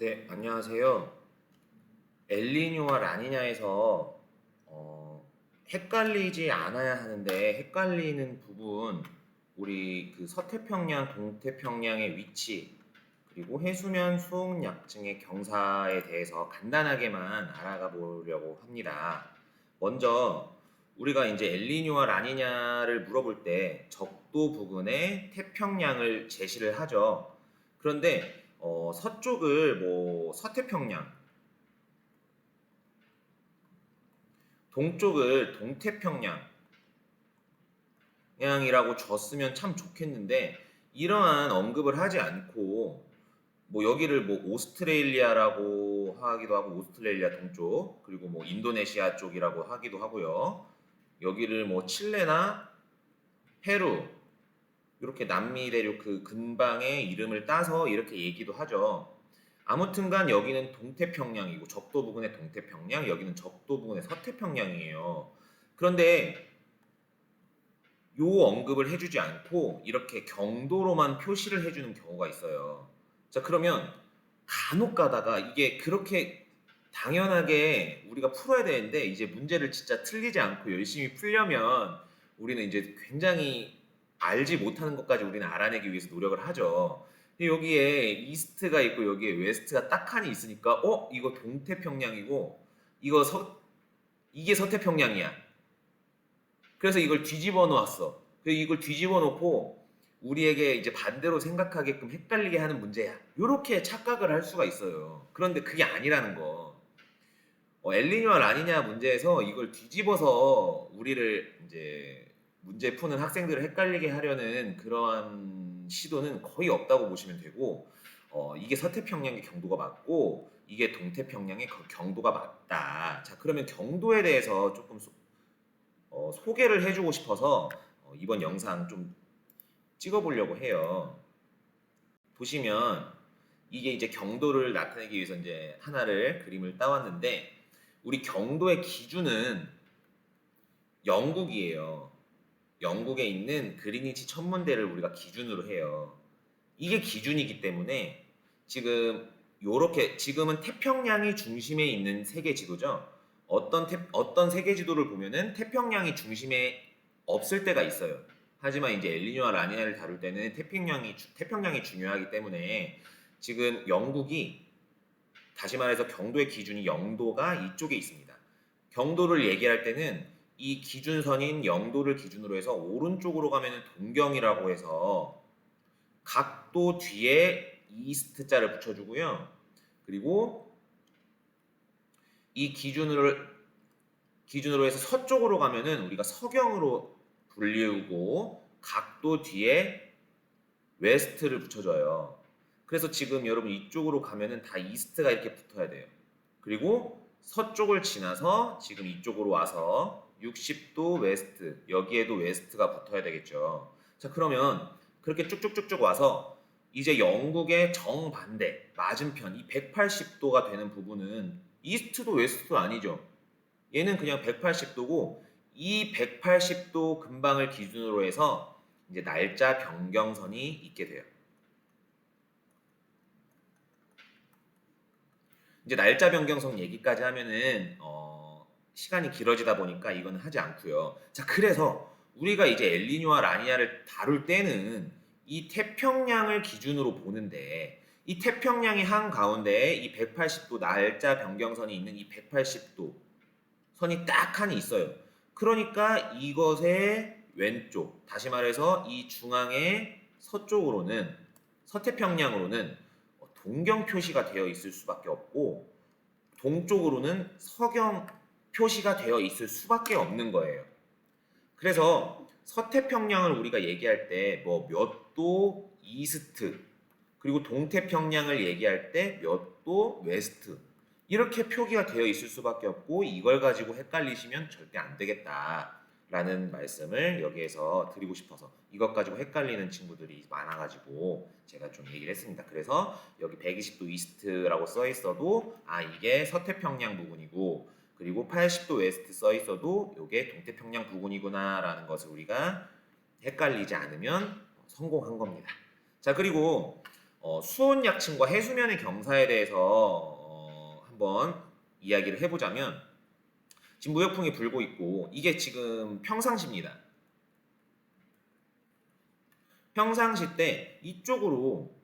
네, 안녕하세요. 엘니뇨와 라니냐에서 헷갈리지 않아야 하는데 헷갈리는 부분, 우리 그 서태평양, 동태평양의 위치, 그리고 해수면 수온 약증의 경사에 대해서 간단하게만 알아가 보려고 합니다. 먼저 우리가 이제 엘니뇨와 라니냐를 물어볼 때 적도 부근에 태평양을 제시를 하죠. 그런데 서쪽을 뭐 서태평양, 동쪽을 동태평양이라고 줬으면 참 좋겠는데 이러한 언급을 하지 않고 뭐 여기를 뭐 오스트레일리아라고 하기도 하고 오스트레일리아 동쪽, 그리고 뭐 인도네시아 쪽이라고 하기도 하고요. 여기를 뭐 칠레나 페루, 이렇게 남미 대륙 그 근방의 이름을 따서 이렇게 얘기도 하죠. 아무튼간 여기는 동태평양이고 적도 부근의 동태평양, 여기는 적도 부근의 서태평양이에요. 그런데 요 언급을 해주지 않고 이렇게 경도로만 표시를 해주는 경우가 있어요. 자, 그러면 간혹 가다가 이게 그렇게 당연하게 우리가 풀어야 되는데 이제 문제를 진짜 틀리지 않고 열심히 풀려면 우리는 이제 굉장히 알지 못하는 것까지 우리는 알아내기 위해서 노력을 하죠. 근데 여기에 이스트가 있고 여기에 웨스트가 딱하니 있으니까 이거 동태평양이고 이거 이게 서태평양이야. 그래서 이걸 뒤집어 놓았어. 그래서 이걸 뒤집어 놓고 우리에게 이제 반대로 생각하게끔 헷갈리게 하는 문제야. 이렇게 착각을 할 수가 있어요. 그런데 그게 아니라는 거. 엘니뇨와 라니냐 문제에서 이걸 뒤집어서 우리를 이제 문제 푸는 학생들을 헷갈리게 하려는 그러한 시도는 거의 없다고 보시면 되고, 이게 서태평양의 경도가 맞고 이게 동태평양의 경도가 맞다. 자, 그러면 경도에 대해서 조금 소개를 해주고 싶어서 이번 영상 좀 찍어보려고 해요. 보시면 이게 이제 경도를 나타내기 위해서 이제 하나를 그림을 따왔는데 우리 경도의 기준은 영국이에요. 영국에 있는 그리니치 천문대를 우리가 기준으로 해요. 이게 기준이기 때문에 지금 요렇게 지금은 태평양이 중심에 있는 세계 지도죠. 어떤 세계 지도를 보면은 태평양이 중심에 없을 때가 있어요. 하지만 이제 엘니뇨와 라니냐를 다룰 때는 태평양이 중요하기 때문에 지금 영국이, 다시 말해서 경도의 기준이 영도가 이쪽에 있습니다. 경도를 얘기할 때는 이 기준선인 영도를 기준으로 해서 오른쪽으로 가면은 동경이라고 해서 각도 뒤에 이스트자를 붙여주고요. 그리고 이 기준으로 해서 서쪽으로 가면은 우리가 서경으로 불리우고 각도 뒤에 웨스트를 붙여줘요. 그래서 지금 여러분 이쪽으로 가면은 다 이스트가 이렇게 붙어야 돼요. 그리고 서쪽을 지나서 지금 이쪽으로 와서 60도 웨스트, 여기에도 웨스트가 붙어야 되겠죠. 자, 그러면 그렇게 쭉쭉쭉쭉 와서 이제 영국의 정반대, 맞은편, 이 180도가 되는 부분은 이스트도 웨스트도 아니죠. 얘는 그냥 180도고 이 180도 근방을 기준으로 해서 이제 날짜 변경선이 있게 돼요. 이제 날짜 변경선 얘기까지 하면은 시간이 길어지다 보니까 이거는 하지 않고요. 자, 그래서 우리가 이제 엘니뇨와 라니냐를 다룰 때는 이 태평양을 기준으로 보는데 이 태평양의 한 가운데에 이 180도 날짜 변경선이 있는 이 180도 선이 딱 하나 있어요. 그러니까 이것의 왼쪽, 다시 말해서 이 중앙의 서쪽으로는, 서태평양으로는 동경 표시가 되어 있을 수밖에 없고 동쪽으로는 서경 표시가 되어 있을 수밖에 없는 거예요. 그래서 서태평양을 우리가 얘기할 때 뭐 몇 도 이스트, 그리고 동태평양을 얘기할 때 몇 도 웨스트, 이렇게 표기가 되어 있을 수밖에 없고 이걸 가지고 헷갈리시면 절대 안 되겠다라는 말씀을 여기에서 드리고 싶어서, 이것 가지고 헷갈리는 친구들이 많아가지고 제가 좀 얘기를 했습니다. 그래서 여기 120도 이스트라고 써 있어도 이게 서태평양 부근이고, 그리고 80도 웨스트 써 있어도 이게 동태평양 부근이구나라는 것을 우리가 헷갈리지 않으면 성공한 겁니다. 자, 그리고 수온 약층과 해수면의 경사에 대해서 한번 이야기를 해보자면 지금 무역풍이 불고 있고 이게 지금 평상시입니다. 평상시 때 이쪽으로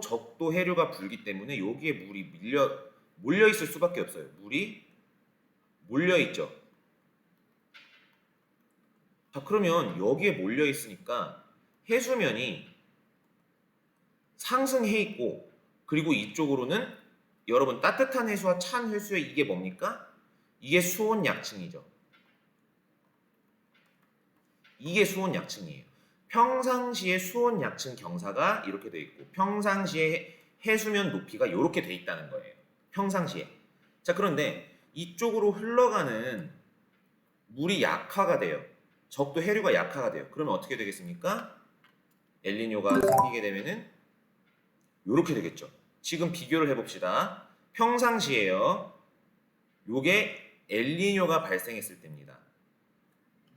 적도 해류가 불기 때문에 여기에 물이 몰려 있을 수밖에 없어요. 물이 몰려 있죠. 자, 그러면 여기에 몰려 있으니까 해수면이 상승해 있고 그리고 이쪽으로는 여러분 따뜻한 해수와 찬 해수의 이게 뭡니까? 이게 수온 약층이죠. 이게 수온 약층이에요. 평상시에 수온 약층 경사가 이렇게 돼 있고 평상시에 해수면 높이가 이렇게 돼 있다는 거예요. 평상시에. 자, 그런데 이쪽으로 흘러가는 물이 약화가 돼요. 적도 해류가 약화가 돼요. 그러면 어떻게 되겠습니까? 엘니뇨가 생기게 되면은 이렇게 되겠죠. 지금 비교를 해봅시다. 평상시에요. 요게 엘니뇨가 발생했을 때입니다.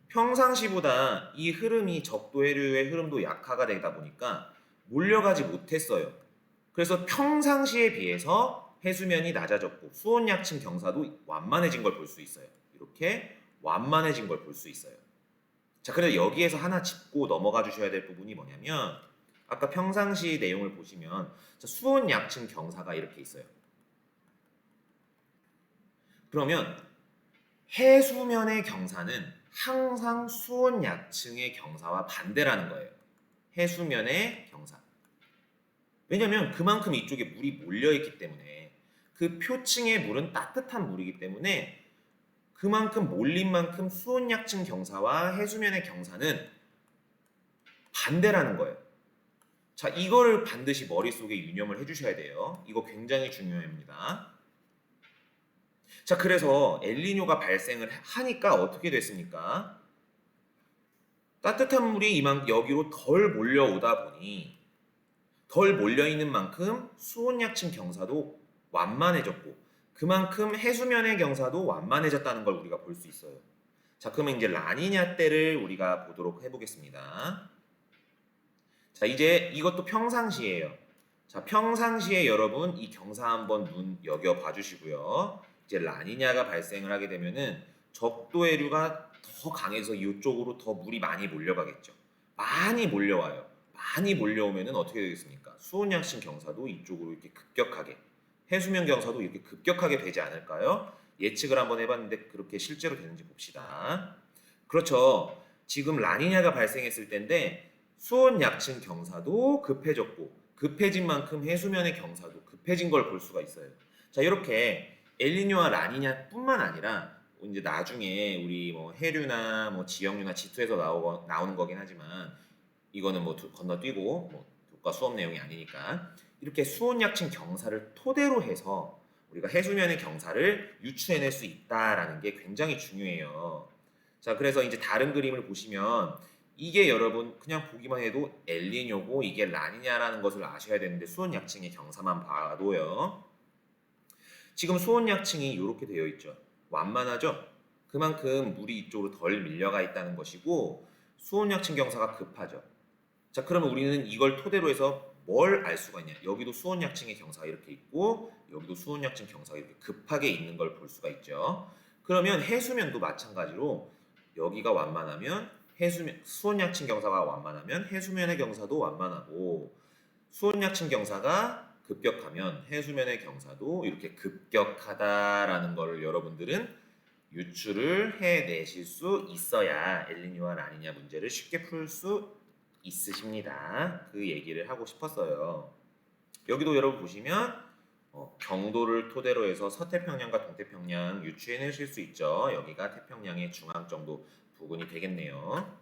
평상시보다 이 흐름이 적도 해류의 흐름도 약화가 되다 보니까 몰려가지 못했어요. 그래서 평상시에 비해서 해수면이 낮아졌고 수온 약층 경사도 완만해진 걸 볼 수 있어요. 이렇게 완만해진 걸 볼 수 있어요. 자, 그래서 여기에서 하나 짚고 넘어가 주셔야 될 부분이 뭐냐면 아까 평상시 내용을 보시면 수온 약층 경사가 이렇게 있어요. 그러면 해수면의 경사는 항상 수온 약층의 경사와 반대라는 거예요. 해수면의 경사. 왜냐면 그만큼 이쪽에 물이 몰려있기 때문에 그 표층의 물은 따뜻한 물이기 때문에 그만큼 몰린 만큼 수온 약층 경사와 해수면의 경사는 반대라는 거예요. 자, 이거를 반드시 머릿속에 유념을 해주셔야 돼요. 이거 굉장히 중요합니다. 자, 그래서 엘니뇨가 발생을 하니까 어떻게 됐습니까? 따뜻한 물이 여기로 덜 몰려오다 보니 덜 몰려있는 만큼 수온 약층 경사도 완만해졌고 그만큼 해수면의 경사도 완만해졌다는 걸 우리가 볼 수 있어요. 자, 그러면 이제 라니냐 때를 우리가 보도록 해보겠습니다. 자, 이제 이것도 평상시예요. 자, 평상시에 여러분 이 경사 한번 눈여겨 봐주시고요. 이제 라니냐가 발생을 하게 되면은 적도 해류가 더 강해서 이쪽으로 더 물이 많이 몰려가겠죠. 많이 몰려와요. 많이 몰려오면은 어떻게 되겠습니까? 수온 약층 경사도 이쪽으로 이렇게 급격하게, 해수면 경사도 이렇게 급격하게 되지 않을까요? 예측을 한번 해봤는데 그렇게 실제로 되는지 봅시다. 그렇죠. 지금 라니냐가 발생했을 때인데 수온 약층 경사도 급해졌고 급해진 만큼 해수면의 경사도 급해진 걸 볼 수가 있어요. 자, 이렇게 엘니뇨와 라니냐뿐만 아니라 이제 나중에 우리 뭐 해류나 뭐 지역류나 지투에서 나오는 거긴 하지만 이거는 뭐 건너뛰고 뭐 교과 수업 내용이 아니니까 이렇게 수온 약층 경사를 토대로 해서 우리가 해수면의 경사를 유추해낼 수 있다라는 게 굉장히 중요해요. 자, 그래서 이제 다른 그림을 보시면 이게 여러분 그냥 보기만 해도 엘니뇨고 이게 라니냐라는 것을 아셔야 되는데 수온 약층의 경사만 봐도요. 지금 수온 약층이 이렇게 되어 있죠. 완만하죠? 그만큼 물이 이쪽으로 덜 밀려가 있다는 것이고 수온 약층 경사가 급하죠. 자, 그러면 우리는 이걸 토대로 해서 뭘 알 수가 있냐? 여기도 수온 약층의 경사가 이렇게 있고 여기도 수온 약층 경사가 이렇게 급하게 있는 걸 볼 수가 있죠. 그러면 해수면도 마찬가지로 여기가 완만하면 수온 약층 경사가 완만하면 해수면의 경사도 완만하고 수온 약층 경사가 급격하면 해수면의 경사도 이렇게 급격하다라는 걸 여러분들은 유추를 해내실 수 있어야 엘니뇨와 라니냐 문제를 쉽게 풀 수 있으십니다. 그 얘기를 하고 싶었어요. 여기도 여러분 보시면 경도를 토대로 해서 서태평양과 동태평양 유추해내실 수 있죠. 여기가 태평양의 중앙 정도 부근이 되겠네요.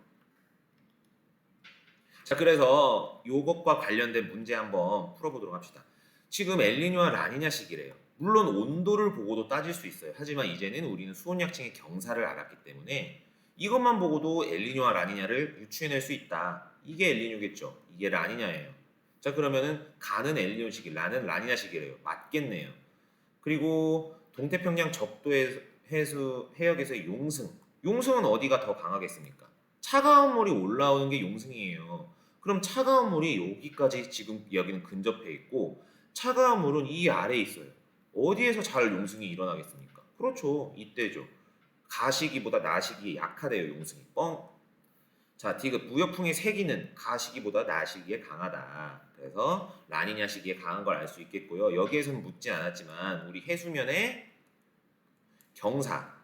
자, 그래서 이것과 관련된 문제 한번 풀어보도록 합시다. 지금 엘니뇨와 라니냐 시기래요. 물론 온도를 보고도 따질 수 있어요. 하지만 이제는 우리는 수온 약층의 경사를 알았기 때문에 이것만 보고도 엘니뇨와 라니냐를 유추해낼 수 있다. 이게 엘니뇨겠죠. 이게 라니냐예요. 자, 그러면은 가는 엘니뇨 시기, 라는 라니냐 시기래요. 맞겠네요. 그리고 동태평양 적도의 해역에서의 용승. 용승은 어디가 더 강하겠습니까? 차가운 물이 올라오는 게 용승이에요. 그럼 차가운 물이 여기까지 지금 여기는 근접해 있고 차가운 물은 이 아래에 있어요. 어디에서 잘 용승이 일어나겠습니까? 그렇죠. 이때죠. 가시기보다 나시기에 약하대요, 용승이. 뻥. 자, 디귿 부역풍의 세기는 가시기보다 나시기에 강하다. 그래서 라니냐 시기에 강한 걸 알 수 있겠고요. 여기에서는 묻지 않았지만 우리 해수면의 경사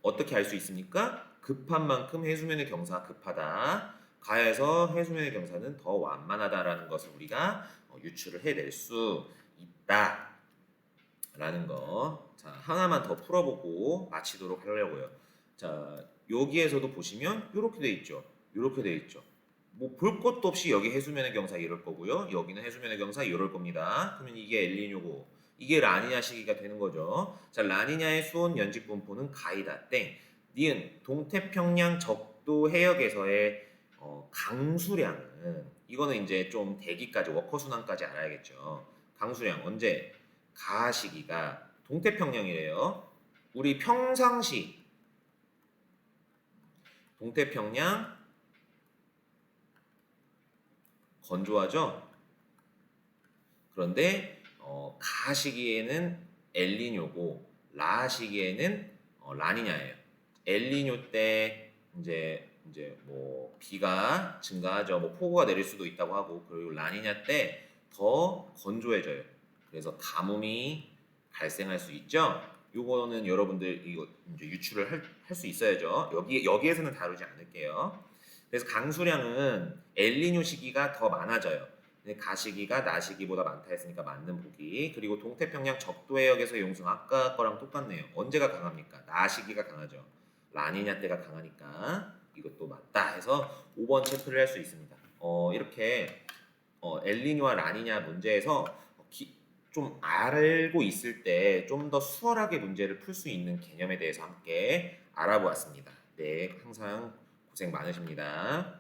어떻게 알 수 있습니까? 급한 만큼 해수면의 경사가 급하다. 가에서 해수면의 경사는 더 완만하다라는 것을 우리가 유추를 해낼 수 있다라는 거. 자, 하나만 더 풀어보고 마치도록 하려고요. 자, 여기에서도 보시면 이렇게 돼 있죠. 이렇게 돼 있죠. 뭐 볼 것도 없이 여기 해수면의 경사 이럴 거고요. 여기는 해수면의 경사 이럴 겁니다. 그러면 이게 엘니뇨고 이게 라니냐 시기가 되는 거죠. 자, 라니냐의 수온 연직 분포는 가이다. 땡. 니은 동태평양 적도 해역에서의 강수량은 이거는 이제 좀 대기까지 워커 순환까지 알아야겠죠. 강수량 언제 가 시기가 동태평양이래요. 우리 평상시 동태평양 건조하죠. 그런데 가 시기에는 엘니뇨고 라 시기에는 라니냐예요. 엘니뇨 때 이제 뭐 비가 증가하죠. 뭐 폭우가 내릴 수도 있다고 하고 그리고 라니냐 때 더 건조해져요. 그래서 가뭄이 발생할 수 있죠. 요거는 여러분들 이거 이제 유추를 할 수 있어야죠. 여기에서는 다루지 않을게요. 그래서 강수량은 엘니뇨 시기가 더 많아져요. 가시기가 나시기보다 많다 했으니까 맞는 보기. 그리고 동태평양 적도 해역에서 용승 아까 거랑 똑같네요. 언제가 강합니까? 나시기가 강하죠. 라니냐 때가 강하니까 이것도 맞다 해서 5번 체크를 할 수 있습니다. 이렇게 엘니뇨와 라니냐 문제에서 좀 알고 있을 때 좀 더 수월하게 문제를 풀 수 있는 개념에 대해서 함께 알아보았습니다. 네, 항상 고생 많으십니다.